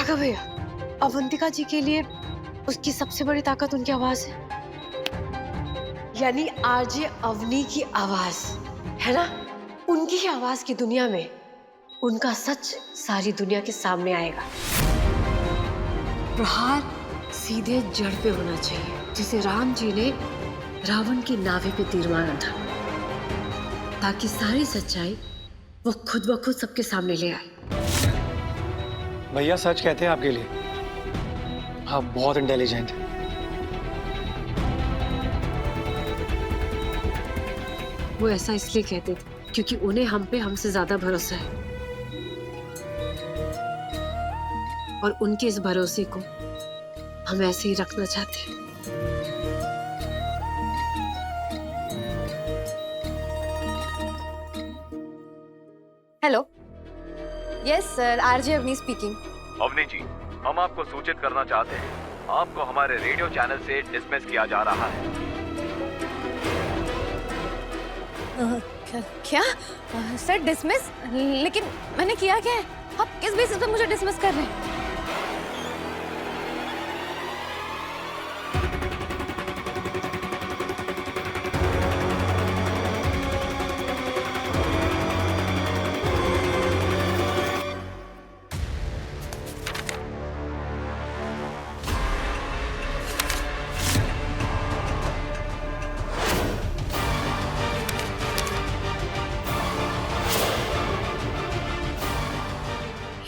देखा भैया, अवंतिका जी के लिए उसकी सबसे बड़ी ताकत उनकी आवाज है, यानी आरजे अवनी की आवाज है ना। उनकी ही आवाज की दुनिया में उनका सच सारी दुनिया के सामने आएगा। प्रहार सीधे जड़ पे होना चाहिए, जिसे राम जी ने रावण की नाभि पे तीर मारा था, ताकि सारी सच्चाई वो खुद ब खुद सबके सामने ले आए। भैया सच कहते हैं आपके लिए, आप बहुत इंटेलिजेंट हैं। वो ऐसा इसलिए कहते थे क्योंकि उन्हें हम पे हमसे ज्यादा भरोसा है, और उनके इस भरोसे को हम ऐसे ही रखना चाहते हैं। Hello, yes sir, RJ Avani speaking. Avani ji, हम आपको सूचित करना चाहते हैं, आपको हमारे रेडियो चैनल से डिसमिस किया जा रहा है। क्या सर, डिसमिस? लेकिन मैंने किया क्या है? आप किस बेसिस पे मुझे डिसमिस कर रहे हैं?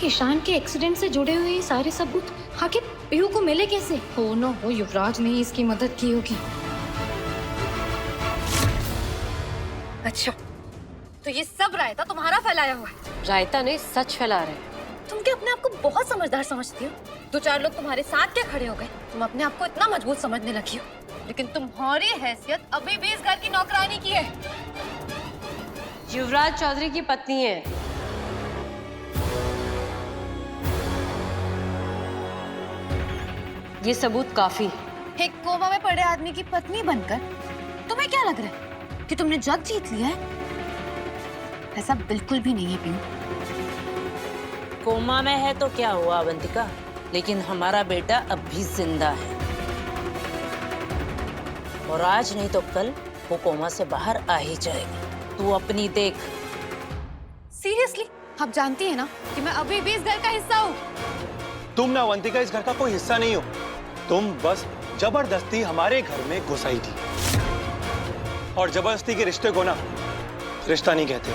ईशान के एक्सीडेंट से जुड़े हुए ये सारे सबूत आखिर पीहू को मिले कैसे? हो न हो युवराज ने ही इसकी मदद की होगी। अच्छा, तो ये सब रायता तुम्हारा फैलाया हुआ है? रायता ने सच फैला रहे हैं। तुम क्या अपने आप को बहुत समझदार समझती हो? दो चार लोग तुम्हारे साथ क्या खड़े हो गए, तुम अपने आप को इतना मजबूत समझने लगी हो, लेकिन तुम्हारी हैसियत अभी भी इस घर की नौकरानी की है। युवराज चौधरी की पत्नी है। ये सबूत काफी है। एक कोमा में पड़े आदमी की पत्नी बनकर तुम्हें क्या लग रहा है कि तुमने जग जीत लिया है? ऐसा बिल्कुल भी नहीं है पीहू। कोमा में है तो क्या हुआ अवंतिका, लेकिन हमारा बेटा अब भी जिंदा है, और आज नहीं तो कल वो कोमा से बाहर आ ही जाएगा। तू अपनी देख। सीरियसली, आप जानती है ना कि मैं अभी भी इस घर का हिस्सा हूँ। तुम ना अवंतिका इस घर का कोई हिस्सा नहीं हो, तुम बस जबरदस्ती हमारे घर में घुस आई थी, और जबरदस्ती के रिश्ते को ना रिश्ता नहीं कहते।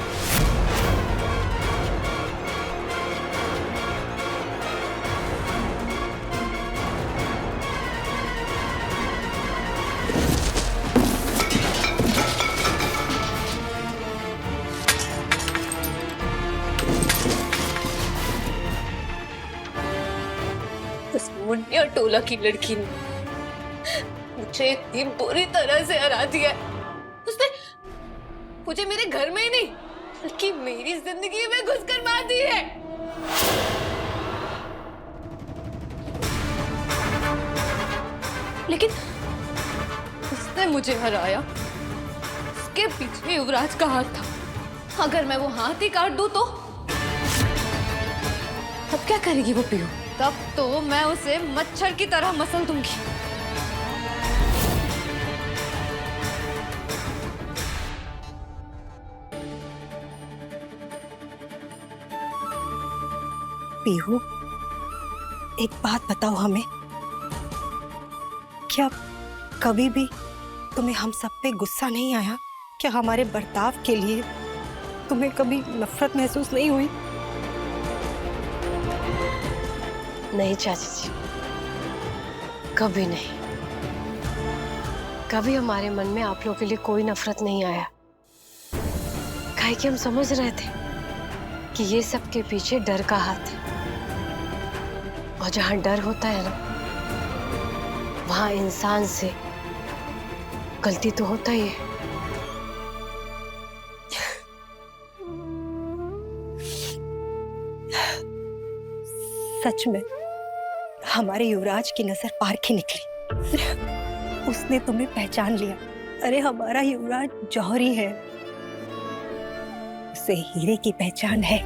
उस मुन्निया टोला की लड़की ने मुझे इतनी बुरी तरह से हरा दिया है। उसने मुझे मेरे घर में ही नहीं बल्कि मेरी जिंदगी में घुसकर मार दी है। लेकिन उसने मुझे हराया, उसके पीछे युवराज का हाथ था। अगर मैं वो हाथ ही काट दूं तो अब क्या करेगी वो पीहू? तब तो मैं उसे मच्छर की तरह मसल दूंगी। पीहू, एक बात बताओ हमें, क्या कभी भी तुम्हें हम सब पे गुस्सा नहीं आया? क्या हमारे बर्ताव के लिए तुम्हें कभी नफरत महसूस नहीं हुई? नहीं चाची जी, कभी नहीं। कभी हमारे मन में आप लोगों के लिए कोई नफरत नहीं आया, काहे कि हम समझ रहे थे कि ये सब के पीछे डर का हाथ है, और जहां डर होता है ना, वहां इंसान से गलती तो होता ही है। सच में हमारे युवराज की नजर पार की निकली, उसने तुम्हें पहचान लिया। अरे हमारा युवराज जौहरी है, उसे हीरे की पहचान है।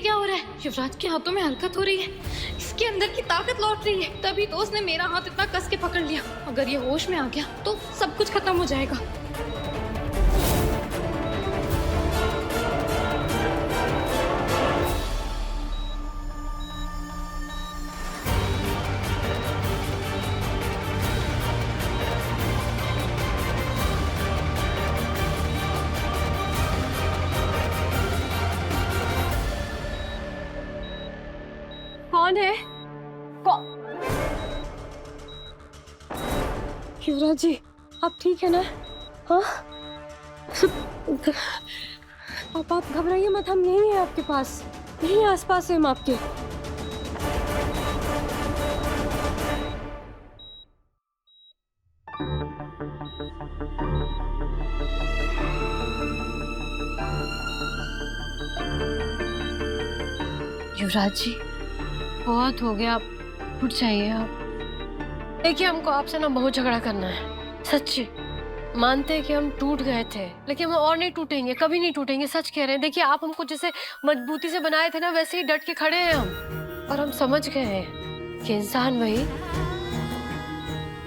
क्या हो रहा है? युवराज के हाथों में हरकत हो रही है, इसके अंदर की ताकत लौट रही है। तभी तो उसने मेरा हाथ इतना कस के पकड़ लिया। अगर ये होश में आ गया तो सब कुछ खत्म हो जाएगा। कौन है? कौन? युवराज जी, आप ठीक है ना? हाँ? आप घबराइए मत, हम यहीं हैं आपके पास, यहीं आसपास हैं हम आपके। युवराज जी, बहुत हो गया, आप उठ जाइए। आप देखिए, हमको आपसे ना बहुत झगड़ा करना है, सच्ची। मानते हैं कि हम टूट गए थे, लेकिन हम और नहीं टूटेंगे, कभी नहीं टूटेंगे, सच कह रहे हैं। देखिए, आप हमको जैसे मजबूती से बनाए थे ना, वैसे ही डट के खड़े हैं हम। और हम समझ गए हैं कि इंसान वही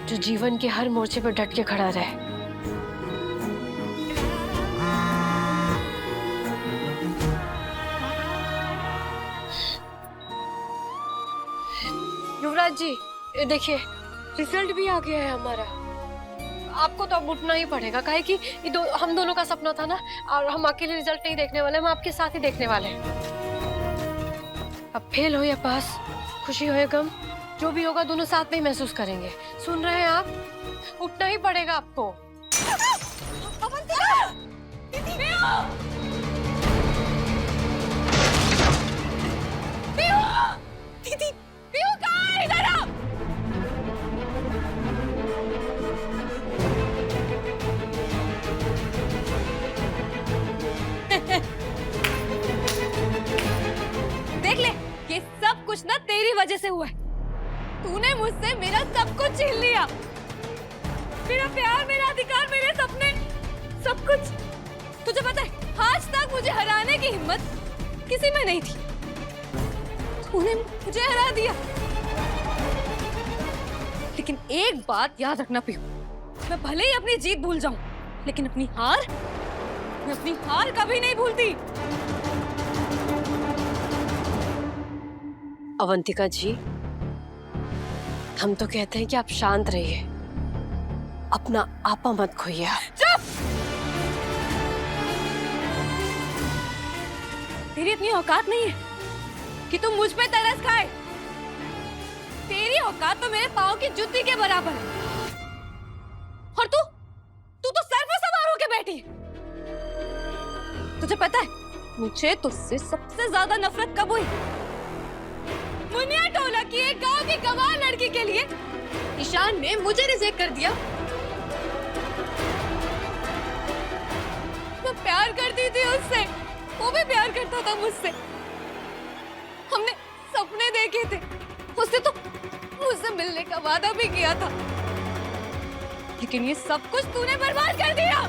जो जीवन के हर मोर्चे पर डट के खड़ा रहे। युवराज जी, ये देखिए, रिजल्ट भी आ गया है हमारा। आपको तो अब उठना ही पड़ेगा, काहे कि ये हम दोनों का सपना था ना, और हम अकेले रिजल्ट नहीं देखने वाले, हम आपके साथ ही देखने वाले हैं। अब फेल हो या पास, खुशी हो या गम, जो भी होगा दोनों साथ में ही महसूस करेंगे। सुन रहे हैं आप? उठना ही पड़ेगा आपको। दीदी, पीयू कहाँ है? इधर आओ। देख ले, ये सब कुछ ना तेरी वजह से हुआ है। तूने मुझसे मेरा सब कुछ छीन लिया, मेरा प्यार, मेरा अधिकार, मेरे सपने, सब कुछ। तुझे पता है, आज तक मुझे हराने की हिम्मत किसी में नहीं थी। तूने मुझे हरा दिया। लेकिन एक बात याद रखना पीयू, मैं भले ही अपनी जीत भूल जाऊं, लेकिन मैं अपनी हार कभी नहीं भूलती। अवंतिका जी, हम तो कहते हैं कि आप शांत रहिए, अपना आपा मत खोइए। चुप! तेरी इतनी औकात नहीं है कि तुम मुझ पे तरस खाए। तेरी औकात तो मेरे पाँव की जुत्ती के बराबर है। और तू तो सर पे सवार होके बैठी है। तुझे पता है, मुझे तुझसे सबसे ज्यादा नफरत कब हुई? मुनिया टोला की एक गांव की गंवार लड़की के लिए ईशान ने मुझे रिजेक्ट कर दिया। मैं प्यार करती थी उससे, वो भी प्यार करता था मुझसे। हमने सपने देखे थे, उसने तो मुझसे मिलने का वादा भी किया था। लेकिन ये सब कुछ तूने बर्बाद कर दिया।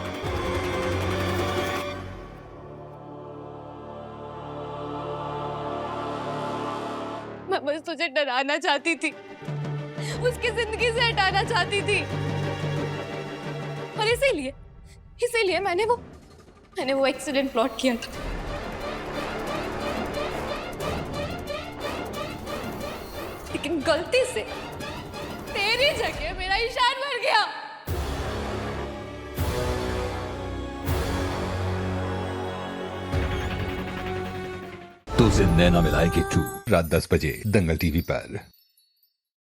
मैं बस तुझे डराना चाहती थी, उसकी जिंदगी से हटाना चाहती थी। और इसीलिए मैंने वो एक्सीडेंट प्लॉट किया था। लेकिन गलती से तेरी जगह मेरा ईशान मर गया। तो जिंदे ना मिलाएगी 2 रात 10 बजे दंगल टीवी पर।